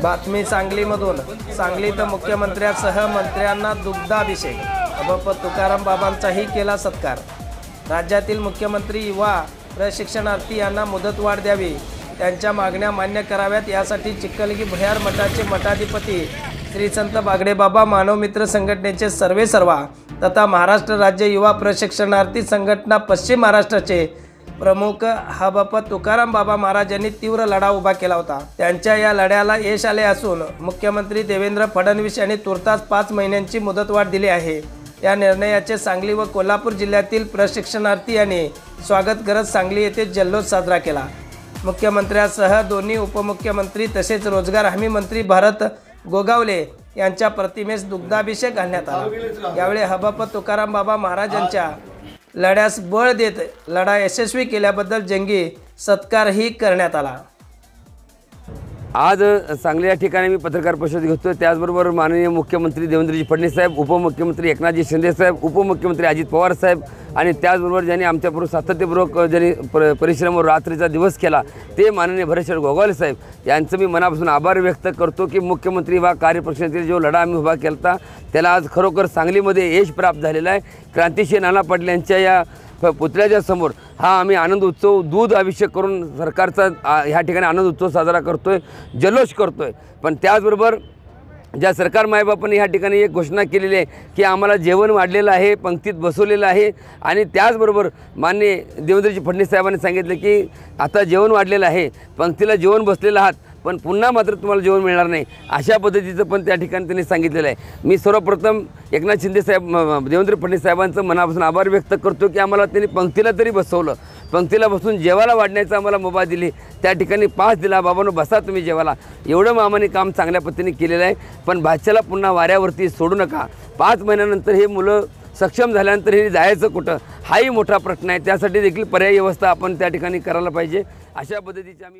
बातमी सांगलीमधून. सांगलीत मुख्यमंत्र्यांसह मंत्र्यांना दुग्धाभिषेक. अबप तुकाराम बाबांचाही केला सत्कार. राज्यातील मुख्यमंत्री युवा प्रशिक्षणार्थी यांना मुदतवाढ द्यावी, त्यांच्या मागण्या मान्य कराव्यात यासाठी चिखलगी भुयार मठाचे मठाधिपती श्री संत बागडेबाबा मानवमित्र संघटनेचे सर्वेसर्वा तथा महाराष्ट्र राज्य युवा प्रशिक्षणार्थी संघटना पश्चिम महाराष्ट्राचे प्रमुख हबप तुकाराम बाबा महाराज यांनी तीव्र लढा उभा केला होता. त्यांच्या या लढ्याला यश आले असून मुख्यमंत्री देवेंद्र फडणवीस यांनी तुर्तास 5 महिन्यांची मुदतवाढ दिली आहे. या निर्णयाचे सांगली व कोल्हापूर जिल्ह्यातील प्रशिक्षणार्थी यांनी स्वागत करत सांगली येथे जल्लोष साजरा केला. मुख्यमंत्र्यांसह दोन्ही उपमुख्यमंत्री तसेच रोजगार हमी मंत्री भारत गोगावले यांच्या प्रतिमेस दुग्धाभिषेक घालण्यात आला. यावेळी हबप तुकाराम बाबा महाराजांच्या लढ्यास बळ देत लढा यशस्वी केल्याबद्दल जंगी सत्कारही करण्यात आला. आज सांगली या ठिकाणी मी पत्रकार परिषद घेतो. त्याचबरोबर माननीय मुख्यमंत्री देवेंद्रजी फडणवीस साहेब, उपमुख्यमंत्री एकनाथजी शिंदे साहेब, उपमुख्यमंत्री अजित पवार साहेब आणि त्याचबरोबर ज्यांनी आमच्याबरोबर सातत्यपूर्वक ज्यांनी परिश्रम रात्रीचा दिवस केला ते माननीय भरतशेठ गोगावले साहेब यांचं मी मनापासून आभार व्यक्त करतो की मुख्यमंत्री वा कार्यपक्षातील जो लढा आम्ही उभा केला त्याला आज खरोखर सांगलीमध्ये यश प्राप्त झालेलं आहे. क्रांतिसिंह नाना पाटील यांच्या या पुतळ्याच्या समोर हा आम्ही आनंद उत्सव दूध अभिषेक करून सरकारचा ह्या ठिकाणी आनंद उत्सव साजरा करतोय, जल्लोष करतोय. पण त्याचबरोबर ज्या सरकार मायबापांनी ह्या ठिकाणी एक घोषणा केलेली आहे की आम्हाला जेवण वाढलेलं आहे, पंक्तीत बसवलेलं आहे आणि त्याचबरोबर माननीय देवेंद्रजी फडणवीस साहेबांनी सांगितलं की आता जेवण वाढलेलं आहे, पंक्तीला जेवण बसलेलं आहात पण पुन्हा मात्र तुम्हाला जेवण मिळणार नाही, अशा पद्धतीचं पण त्या ठिकाणी त्यांनी सांगितलेलं आहे. मी सर्वप्रथम एकनाथ शिंदे साहेब, देवेंद्र फडणवीस साहेबांचं मनापासून आभार व्यक्त करतो की आम्हाला त्यांनी पंक्तीला तरी बसवलं, पंक्तीला बसून जेवायला वाढण्याचा आम्हाला मुभा दिली, त्या ठिकाणी पास दिला, बाबांनो बसा तुम्ही जेवायला, एवढं मामाने काम चांगल्या पद्धतीने केलेलं आहे. पण भाच्याला पुन्हा वाऱ्यावरती सोडू नका. 5 महिन्यानंतर हे मुलं सक्षम झाल्यानंतर हे जायचं कुठं हाही मोठा प्रश्न आहे. त्यासाठी देखील पर्यायी व्यवस्था आपण त्या ठिकाणी करायला पाहिजे. अशा पद्धतीची आम्ही